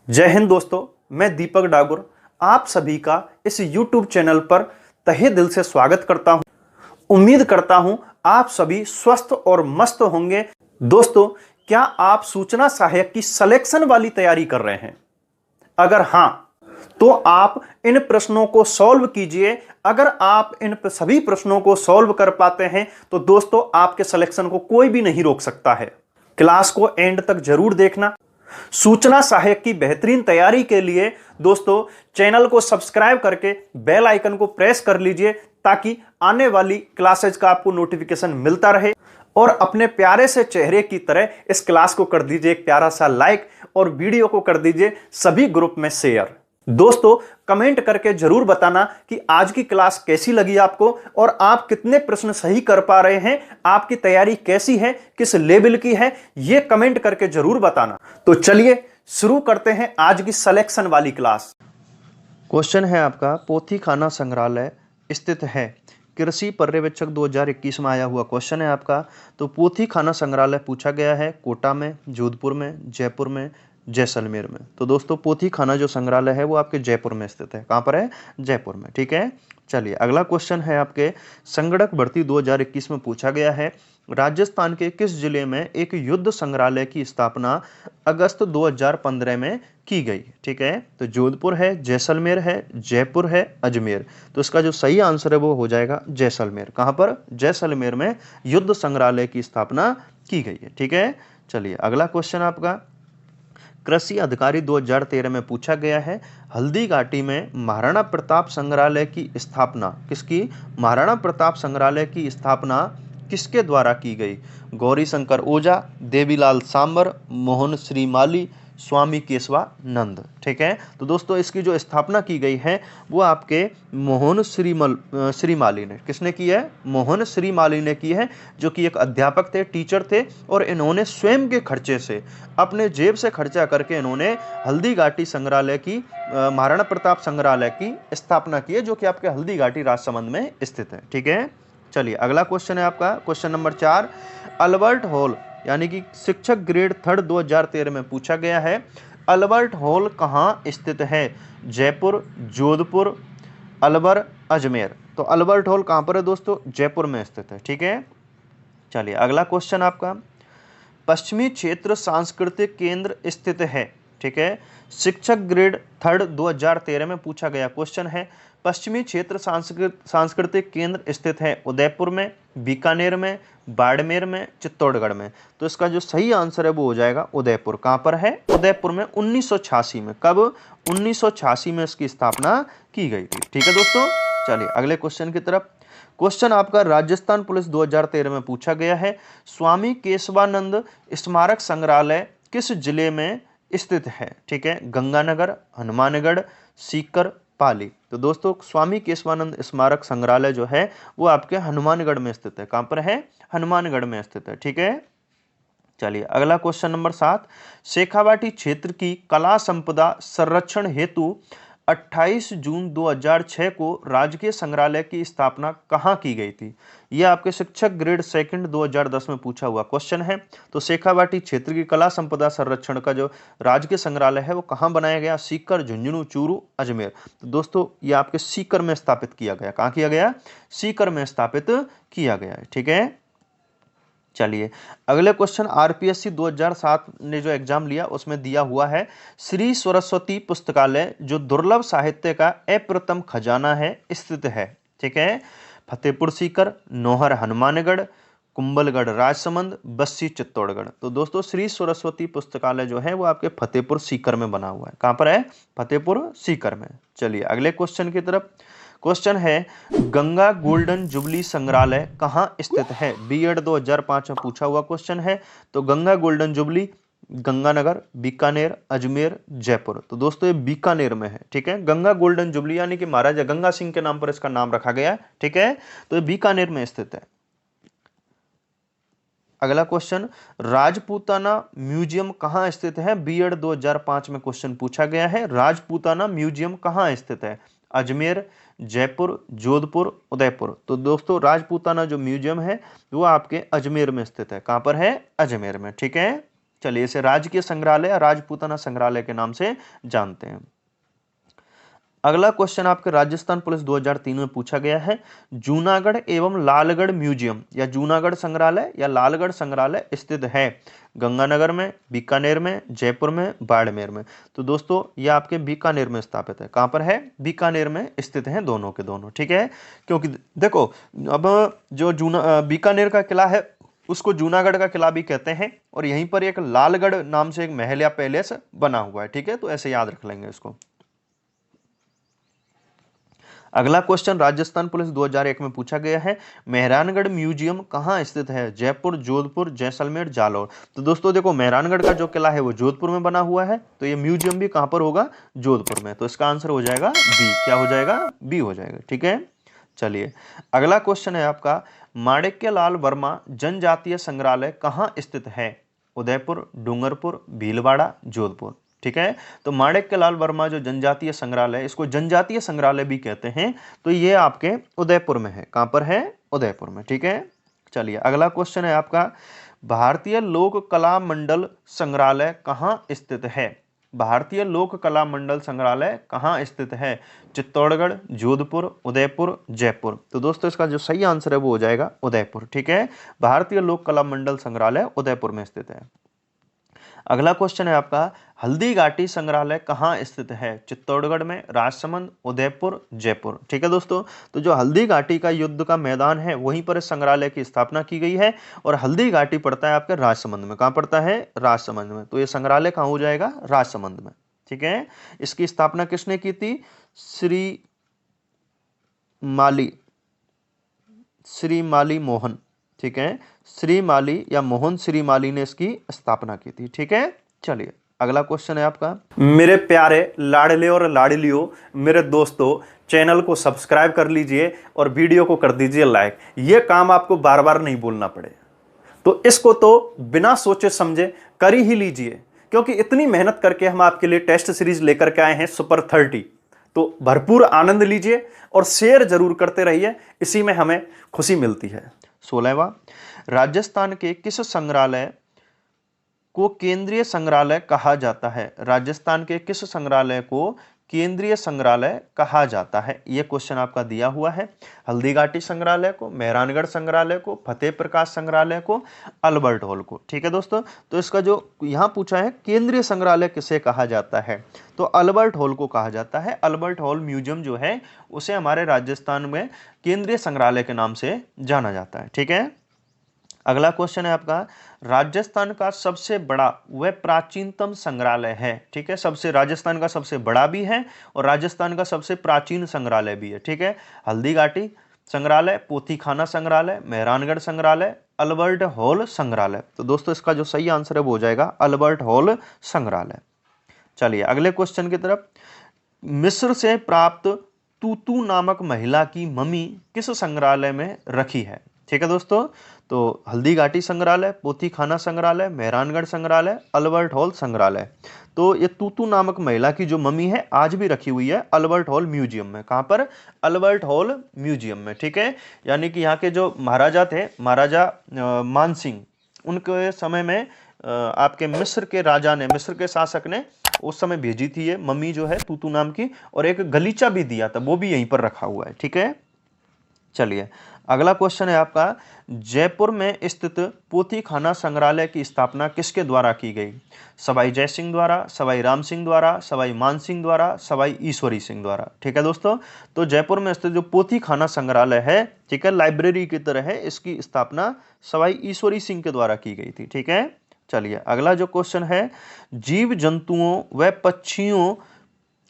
जय हिंद दोस्तों, मैं दीपक डागुर आप सभी का इस YouTube चैनल पर तहे दिल से स्वागत करता हूं। उम्मीद करता हूं आप सभी स्वस्थ और मस्त होंगे। दोस्तों, क्या आप सूचना सहायक की सिलेक्शन वाली तैयारी कर रहे हैं? अगर हां, तो आप इन प्रश्नों को सॉल्व कीजिए। अगर आप इन सभी प्रश्नों को सॉल्व कर पाते हैं तो दोस्तों आपके सिलेक्शन को कोई भी नहीं रोक सकता है। क्लास को एंड तक जरूर देखना। सूचना सहायक की बेहतरीन तैयारी के लिए दोस्तों चैनल को सब्सक्राइब करके बेल आइकन को प्रेस कर लीजिए ताकि आने वाली क्लासेज का आपको नोटिफिकेशन मिलता रहे। और अपने प्यारे से चेहरे की तरह इस क्लास को कर दीजिए एक प्यारा सा लाइक और वीडियो को कर दीजिए सभी ग्रुप में शेयर। दोस्तों, कमेंट करके जरूर बताना कि आज की क्लास कैसी लगी आपको और आप कितने प्रश्न सही कर पा रहे हैं, आपकी तैयारी कैसी है, किस लेवल की है, यह कमेंट करके जरूर बताना। तो चलिए शुरू करते हैं आज की सिलेक्शन वाली क्लास। क्वेश्चन है आपका, पोथी खाना संग्रहालय स्थित है? कृषि पर्यवेक्षक 2021 में आया हुआ क्वेश्चन है आपका। तो पोथी खाना संग्रहालय पूछा गया है कोटा में, जोधपुर में, जयपुर में, जैसलमेर में। तो दोस्तों पोथी खाना जो संग्रहालय है वो आपके जयपुर में स्थित है। कहाँ पर है? जयपुर में। ठीक है, चलिए अगला क्वेश्चन है आपके, संगणक भर्ती 2021 में पूछा गया है, राजस्थान के किस जिले में एक युद्ध संग्रहालय की स्थापना अगस्त 2015 में की गई? ठीक है, तो जोधपुर है, जैसलमेर है, जयपुर है, अजमेर। तो इसका जो सही आंसर है वो हो जाएगा जैसलमेर। कहां पर? जैसलमेर में युद्ध संग्रहालय की स्थापना की गई है। ठीक है, चलिए अगला क्वेश्चन आपका, कृषि अधिकारी 2013 में पूछा गया है, हल्दी घाटी में महाराणा प्रताप संग्रहालय की स्थापना किसकी? महाराणा प्रताप संग्रहालय की स्थापना किसके द्वारा की गई? गौरी शंकर ओझा, देवीलाल सांबर, मोहन श्रीमाली, स्वामी केशवानंद। ठीक है, तो दोस्तों इसकी जो स्थापना की गई है वो आपके मोहन श्रीमाली ने, किसने की है? मोहन श्रीमाली ने की है, जो कि एक अध्यापक थे, टीचर थे, और इन्होंने स्वयं के खर्चे से, अपने जेब से खर्चा करके इन्होंने हल्दी घाटी संग्रहालय की, महाराणा प्रताप संग्रहालय की स्थापना की है, जो कि आपके हल्दी घाटी राजसमंद में स्थित है। ठीक है, चलिए अगला क्वेश्चन है आपका, क्वेश्चन नंबर 4, अल्बर्ट हॉल यानी कि शिक्षक ग्रेड 3 2013 में पूछा गया है, अल्बर्ट हॉल कहाँ स्थित है? जयपुर, जोधपुर, अलवर, अजमेर। तो अल्बर्ट हॉल कहाँ पर है दोस्तों? जयपुर में स्थित है। ठीक है, चलिए अगला क्वेश्चन आपका, पश्चिमी क्षेत्र सांस्कृतिक केंद्र स्थित है? ठीक है, शिक्षक ग्रेड 3 2013 में पूछा गया क्वेश्चन है, पश्चिमी क्षेत्र सांस्कृतिक केंद्र स्थित है उदयपुर में, बीकानेर में, बाड़मेर में, चित्तौड़गढ़ में। तो इसका जो सही आंसर है वो हो जाएगा उदयपुर। कहां पर है? उदयपुर में 1986 में। कब? 1986 में इसकी स्थापना की गई थी। ठीक है दोस्तों, चलिए अगले क्वेश्चन की तरफ। क्वेश्चन आपका राजस्थान पुलिस 2013 में पूछा गया है, स्वामी केशवानंद स्मारक संग्रहालय किस जिले में स्थित है? ठीक है, गंगानगर, हनुमानगढ़, सीकर, पाली। तो दोस्तों स्वामी केशवानंद स्मारक संग्रहालय जो है वो आपके हनुमानगढ़ में स्थित है। कहां पर है? हनुमानगढ़ में स्थित है। ठीक है, चलिए अगला क्वेश्चन नंबर 7, शेखावाटी क्षेत्र की कला संपदा संरक्षण हेतु 28 जून 2006 को राजकीय संग्रहालय की स्थापना कहाँ की गई थी? यह आपके शिक्षक ग्रेड 2 2010 में पूछा हुआ क्वेश्चन है। तो शेखावाटी क्षेत्र की कला संपदा संरक्षण का जो राजकीय संग्रहालय है वो कहाँ बनाया गया? सीकर, झुंझुनू, चूरू, अजमेर। तो दोस्तों ये आपके सीकर में स्थापित किया गया। कहाँ किया गया? सीकर में स्थापित किया गया है। ठीक है, चलिए अगले क्वेश्चन, आरपीएससी 2007 ने जो एग्जाम लिया उसमें दिया हुआ है, श्री सरस्वती पुस्तकालय जो दुर्लभ साहित्य का अप्रथम खजाना है स्थित है? ठीक है, फतेहपुर सीकर, नौहर हनुमानगढ़, कुंभलगढ़ राजसमंद, बस्सी चित्तौड़गढ़। तो दोस्तों श्री सरस्वती पुस्तकालय जो है वो आपके फतेहपुर सीकर में बना हुआ है। कहां पर है? फतेहपुर सीकर में। चलिए अगले क्वेश्चन की तरफ। क्वेश्चन है, गंगा गोल्डन जुबली संग्रहालय कहाँ स्थित है? बीएड 2005 में पूछा हुआ क्वेश्चन है। तो गंगा गोल्डन जुबली गंगानगर, बीकानेर, अजमेर, जयपुर। तो दोस्तों ये बीकानेर में है। ठीक है, गंगा गोल्डन जुबली यानी कि महाराजा गंगा सिंह के नाम पर इसका नाम रखा गया है। ठीक है, तो ये बीकानेर में स्थित है। अगला क्वेश्चन, राजपूताना म्यूजियम कहाँ स्थित है? बीएड 2005 में क्वेश्चन पूछा गया है, राजपूताना म्यूजियम कहाँ स्थित है? अजमेर, जयपुर, जोधपुर, उदयपुर। तो दोस्तों राजपूताना जो म्यूजियम है वो आपके अजमेर में स्थित है। कहां पर है? अजमेर में। ठीक है, चलिए इसे राजकीय संग्रहालय या राजपूताना संग्रहालय के नाम से जानते हैं। अगला क्वेश्चन आपके राजस्थान पुलिस 2003 में पूछा गया है, जूनागढ़ एवं लालगढ़ म्यूजियम या जूनागढ़ संग्रहालय या लालगढ़ संग्रहालय स्थित है गंगानगर में, बीकानेर में, जयपुर में, बाड़मेर में। तो दोस्तों ये आपके बीकानेर में स्थापित है। कहां पर है? बीकानेर में स्थित है दोनों के दोनों, ठीक है। क्योंकि देखो अब जो बीकानेर का किला है उसको जूनागढ़ का किला भी कहते हैं, और यहीं पर एक लालगढ़ नाम से एक महल या पैलेस बना हुआ है, ठीक है। तो ऐसे याद रख लेंगे इसको। अगला क्वेश्चन राजस्थान पुलिस 2001 में पूछा गया है, मेहरानगढ़ म्यूजियम कहाँ स्थित है? जयपुर, जोधपुर, जैसलमेर, जालौर। तो दोस्तों देखो मेहरानगढ़ का जो किला है वो जोधपुर में बना हुआ है, तो ये म्यूजियम भी कहां पर होगा? जोधपुर में। तो इसका आंसर हो जाएगा बी। क्या हो जाएगा? बी हो जाएगा, ठीक है। चलिए अगला क्वेश्चन है आपका, माणिक्यलाल वर्मा जनजातीय संग्रहालय कहाँ स्थित है? उदयपुर, डूंगरपुर, भीलवाड़ा, जोधपुर, ठीक है। तो माणिक्यलाल वर्मा जो जनजातीय संग्रहालय, इसको जनजातीय संग्रहालय भी कहते हैं, तो ये आपके उदयपुर में है। कहां पर है? उदयपुर में, ठीक है। चलिए अगला क्वेश्चन है आपका, भारतीय लोक कला मंडल संग्रहालय कहां स्थित है? भारतीय लोक कला मंडल संग्रहालय कहां स्थित है? चित्तौड़गढ़, जोधपुर, उदयपुर, जयपुर। तो दोस्तों इसका जो सही आंसर है वो हो जाएगा उदयपुर, ठीक है। भारतीय लोक कला मंडल संग्रहालय उदयपुर में स्थित है। अगला क्वेश्चन है आपका, हल्दी घाटी संग्रहालय कहाँ स्थित है? चित्तौड़गढ़ में, राजसमंद, उदयपुर, जयपुर, ठीक है दोस्तों। तो जो हल्दी घाटी का युद्ध का मैदान है वहीं पर इस संग्रहालय की स्थापना की गई है, और हल्दी घाटी पड़ता है आपके राजसमंद में। कहाँ पड़ता है? राजसमंद में। तो ये संग्रहालय कहाँ हो जाएगा? राजसमंद में, ठीक है। इसकी स्थापना किसने की थी? श्री माली मोहन, ठीक है। श्री माली या मोहन श्री माली ने इसकी स्थापना की थी, ठीक है। चलिए अगला क्वेश्चन है आपका, मेरे प्यारे लाडले और लाडलियों, मेरे दोस्तों, चैनल को सब्सक्राइब कर लीजिए और वीडियो को कर दीजिए लाइक। ये काम आपको बार बार नहीं बोलना पड़े, तो इसको तो बिना सोचे समझे कर ही लीजिए, क्योंकि इतनी मेहनत करके हम आपके लिए टेस्ट सीरीज लेकर के आए हैं सुपर 30। तो भरपूर आनंद लीजिए और शेयर जरूर करते रहिए, इसी में हमें खुशी मिलती है। 16वां, राजस्थान के किस संग्रहालय को केंद्रीय संग्रहालय कहा जाता है? राजस्थान के किस संग्रहालय को केंद्रीय संग्रहालय कहा जाता है? यह क्वेश्चन आपका दिया हुआ है। हल्दी घाटी संग्रहालय को, मेहरानगढ़ संग्रहालय को, फतेह प्रकाश संग्रहालय को, अल्बर्ट हॉल को, ठीक है दोस्तों। तो इसका जो यहां पूछा है केंद्रीय संग्रहालय किसे कहा जाता है, तो अल्बर्ट हॉल को कहा जाता है। अल्बर्ट हॉल म्यूजियम जो है उसे हमारे राजस्थान में केंद्रीय संग्रहालय के नाम से जाना जाता है, ठीक है। अगला क्वेश्चन है आपका, राजस्थान का सबसे बड़ा व प्राचीनतम संग्रहालय है, ठीक है। राजस्थान का सबसे बड़ा भी है और राजस्थान का सबसे प्राचीन संग्रहालय भी है, ठीक है। हल्दी घाटी संग्रहालय, पोथीखाना संग्रहालय, मेहरानगढ़ संग्रहालय, अल्बर्ट हॉल संग्रहालय। तो दोस्तों इसका जो सही आंसर है वो हो जाएगा अल्बर्ट हॉल संग्रहालय। चलिए अगले क्वेश्चन की तरफ, मिस्र से प्राप्त तूतू नामक महिला की मम्मी किस संग्रहालय में रखी है? ठीक है दोस्तों, तो हल्दी घाटी संग्रहालय, पोथीखाना संग्रहालय, मेहरानगढ़ संग्रहालय, अल्बर्ट हॉल संग्रहालय। तो ये तूतू नामक महिला की जो मम्मी है आज भी रखी हुई है अल्बर्ट हॉल म्यूजियम में। कहां पर? अल्बर्ट हॉल म्यूजियम में, ठीक है। यानी कि यहाँ के जो महाराजा थे, महाराजा मानसिंह, उनके समय में आपके मिस्र के राजा ने, मिस्र के शासक ने उस समय भेजी थी ये मम्मी जो है तूतू नाम की, और एक गलीचा भी दिया था, वो भी यहीं पर रखा हुआ है, ठीक है। चलिए अगला क्वेश्चन है आपका, जयपुर में स्थित पोथीखाना संग्रहालय की स्थापना किसके द्वारा की गई? सवाई जय सिंह द्वारा, सवाई राम सिंह द्वारा, सवाई मान सिंह द्वारा, सवाई ईश्वरी सिंह द्वारा, ठीक है दोस्तों। तो जयपुर में स्थित जो पोथीखाना संग्रहालय है, ठीक है, लाइब्रेरी की तरह है, इसकी स्थापना सवाई ईश्वरी सिंह के द्वारा की गई थी, ठीक है। चलिए अगला जो क्वेश्चन है, जीव जंतुओं व पक्षियों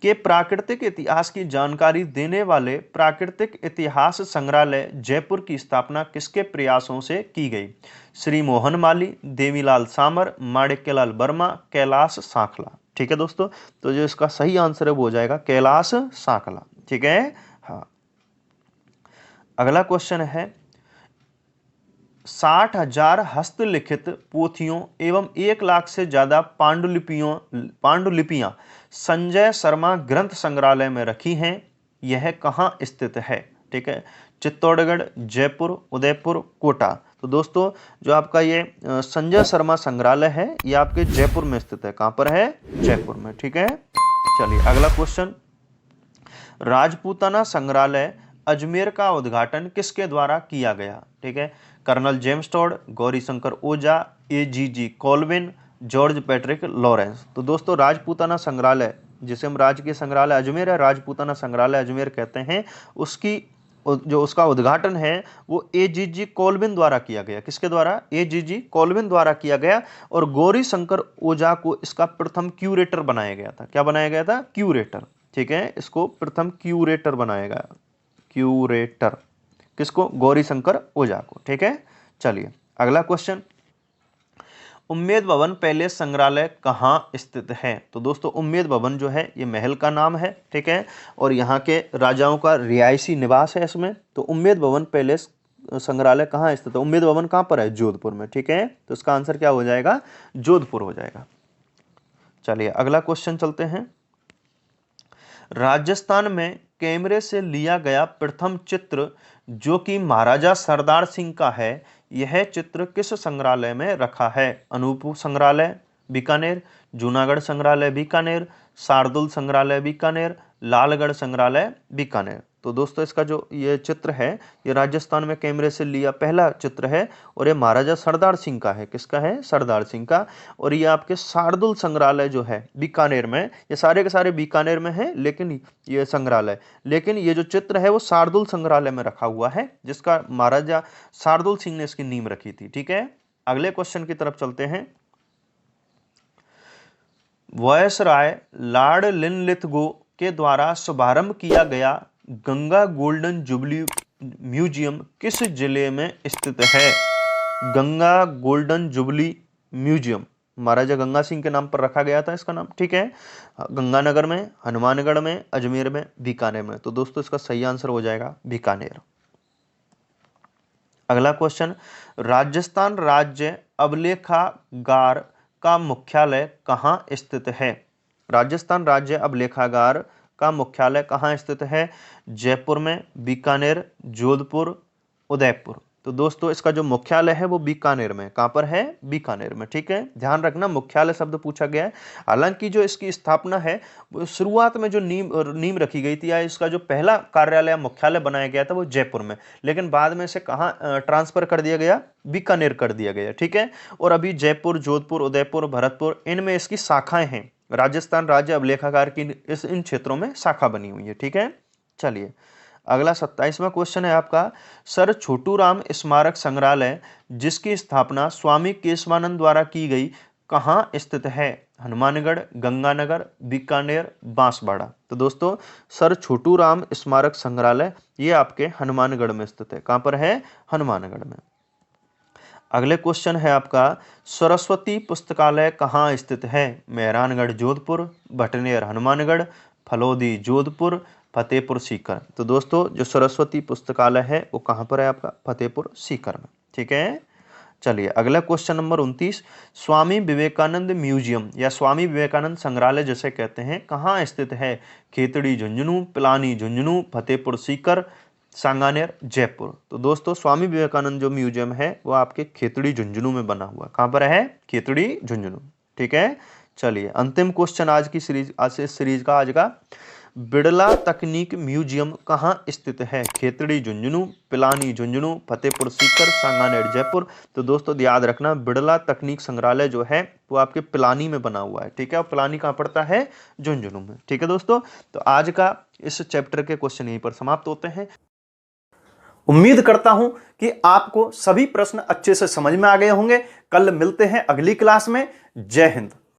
के प्राकृतिक इतिहास की जानकारी देने वाले प्राकृतिक इतिहास संग्रहालय जयपुर की स्थापना किसके प्रयासों से की गई? श्री मोहन माली, देवीलाल सामर, माणिक्यलाल वर्मा, कैलाश साखला, ठीक है दोस्तों। तो जो इसका सही आंसर है वो हो जाएगा कैलाश साखला, ठीक है। हाँ, अगला क्वेश्चन है, 60,000 हस्तलिखित पोथियों एवं 1 लाख से ज्यादा पांडुलिपियां संजय शर्मा ग्रंथ संग्रहालय में रखी हैं। यह कहाँ स्थित है? ठीक है, चित्तौड़गढ़, जयपुर, उदयपुर, कोटा। तो दोस्तों जो आपका ये संजय शर्मा संग्रहालय है ये आपके जयपुर में स्थित है। कहां पर है? जयपुर में। ठीक है, चलिए अगला क्वेश्चन, राजपूताना संग्रहालय अजमेर का उद्घाटन किसके द्वारा किया गया? ठीक है, कर्नल जेम्स टॉड, गौरीशंकर ओझा, AGG Colvin, George Patrick Lawrence. तो दोस्तों राजपूताना संग्रहालय, जिसे हम राजकीय संग्रहालय अजमेर है, राजपूताना संग्रहालय अजमेर कहते हैं, उसकी जो उसका उद्घाटन है वो AGG कोल्विन द्वारा किया गया। किसके द्वारा? AGG कोल्विन द्वारा किया गया। और गौरीशंकर ओझा को इसका प्रथम क्यूरेटर बनाया गया था। क्या बनाया गया था? क्यूरेटर। ठीक है, इसको प्रथम क्यूरेटर बनाया गया। क्यूरेटर किसको? गौरीशंकर ओझा को। ठीक है, चलिए अगला क्वेश्चन, उम्मेद भवन पैलेस संग्रहालय कहाँ स्थित है? तो दोस्तों उम्मेद भवन जो है ये महल का नाम है। ठीक है, और यहाँ के राजाओं का रिहायशी निवास है इसमें। तो उम्मेद भवन पैलेस संग्रहालय कहाँ स्थित है? उम्मेद भवन कहाँ पर है? जोधपुर में। ठीक है, तो इसका आंसर क्या हो जाएगा? जोधपुर हो जाएगा। चलिए अगला क्वेश्चन चलते हैं, राजस्थान में कैमरे से लिया गया प्रथम चित्र जो कि महाराजा सरदार सिंह का है, यह चित्र किस संग्रहालय में रखा है? अनूपपुर संग्रहालय बीकानेर, जूनागढ़ संग्रहालय बीकानेर, शार्दुल संग्रहालय बीकानेर, लालगढ़ संग्रहालय बीकानेर। तो दोस्तों इसका जो ये चित्र है ये राजस्थान में कैमरे से लिया पहला चित्र है और ये महाराजा सरदार सिंह का है। किसका है? सरदार सिंह का। और ये आपके शार्दुल संग्रहालय जो है बीकानेर में, ये सारे के सारे बीकानेर में है, लेकिन ये संग्रहालय, लेकिन ये जो चित्र है वो शार्दुल संग्रहालय में रखा हुआ है, जिसका महाराजा शार्दुल सिंह ने इसकी नींव रखी थी। ठीक है, अगले क्वेश्चन की तरफ चलते हैं, वायसराय लॉर्ड लिनलिथगो के द्वारा शुभारंभ किया गया गंगा गोल्डन जुबली म्यूजियम किस जिले में स्थित है? गंगा गोल्डन जुबली म्यूजियम महाराजा गंगा सिंह के नाम पर रखा गया था इसका नाम। ठीक है, गंगानगर में, हनुमानगढ़ में, अजमेर में, बीकानेर में। तो दोस्तों इसका सही आंसर हो जाएगा बीकानेर। अगला क्वेश्चन, राजस्थान राज्य अभिलेखागार का मुख्यालय कहाँ स्थित है? राजस्थान राज्य अभिलेखागार का मुख्यालय कहाँ स्थित है? जयपुर में, बीकानेर, जोधपुर, उदयपुर। तो दोस्तों इसका जो मुख्यालय है वो बीकानेर में। कहाँ पर है? बीकानेर में। ठीक है, ध्यान रखना मुख्यालय शब्द पूछा गया है। हालांकि जो इसकी स्थापना है वो शुरुआत में जो नींव रखी गई थी या इसका जो पहला कार्यालय मुख्यालय बनाया गया था वो जयपुर में, लेकिन बाद में इसे कहाँ ट्रांसफर कर दिया गया? बीकानेर कर दिया गया। ठीक है, और अभी जयपुर, जोधपुर, उदयपुर, भरतपुर, इनमें इसकी शाखाएं हैं। राजस्थान राज्य अभिलेखागार की इन क्षेत्रों में शाखा बनी हुई है। ठीक है, चलिए अगला 27वां क्वेश्चन है आपका, सर छोटूराम स्मारक संग्रहालय जिसकी स्थापना स्वामी केशवानंद द्वारा की गई कहाँ स्थित है? हनुमानगढ़, गंगानगर, बीकानेर, बांसवाड़ा। तो दोस्तों सर छोटूराम स्मारक संग्रहालय ये आपके हनुमानगढ़ में स्थित है। कहाँ पर है? हनुमानगढ़ में। अगले क्वेश्चन है आपका, सरस्वती पुस्तकालय कहाँ स्थित है? मेहरानगढ़ जोधपुर, भटनेर हनुमानगढ़, फलोदी जोधपुर, फतेहपुर सीकर। तो दोस्तों जो सरस्वती पुस्तकालय है वो कहाँ पर है आपका? फतेहपुर सीकर में। ठीक है, चलिए अगला question number 29, Swami Vivekananda museum या स्वामी विवेकानंद संग्रहालय जिसे कहते हैं कहाँ स्थित है? खेतड़ी झुंझुनू, पिलानी झुंझुनू, फतेहपुर सीकर, सांगानेर, जयपुर। तो दोस्तों स्वामी विवेकानंद जो म्यूजियम है वो आपके खेतड़ी झुंझुनू में बना हुआ। कहाँ पर है? खेतड़ी झुंझुनू। ठीक है, चलिए अंतिम क्वेश्चन आज की सीरीज, आज इस सीरीज का आज का, बिड़ला तकनीक म्यूजियम कहाँ स्थित है? खेतड़ी झुंझुनू, पिलानी झुंझुनू, फतेहपुर सीकर, सांगानेर, जयपुर। तो दोस्तों याद रखना बिड़ला तकनीक संग्रहालय जो है वो आपके पिलानी में बना हुआ है। ठीक है, और पिलानी कहाँ पड़ता है? झुंझुनू में। ठीक है दोस्तों, तो आज का इस चैप्टर के क्वेश्चन यहीं पर समाप्त होते हैं। उम्मीद करता हूं कि आपको सभी प्रश्न अच्छे से समझ में आ गए होंगे। कल मिलते हैं अगली क्लास में। जय हिंद।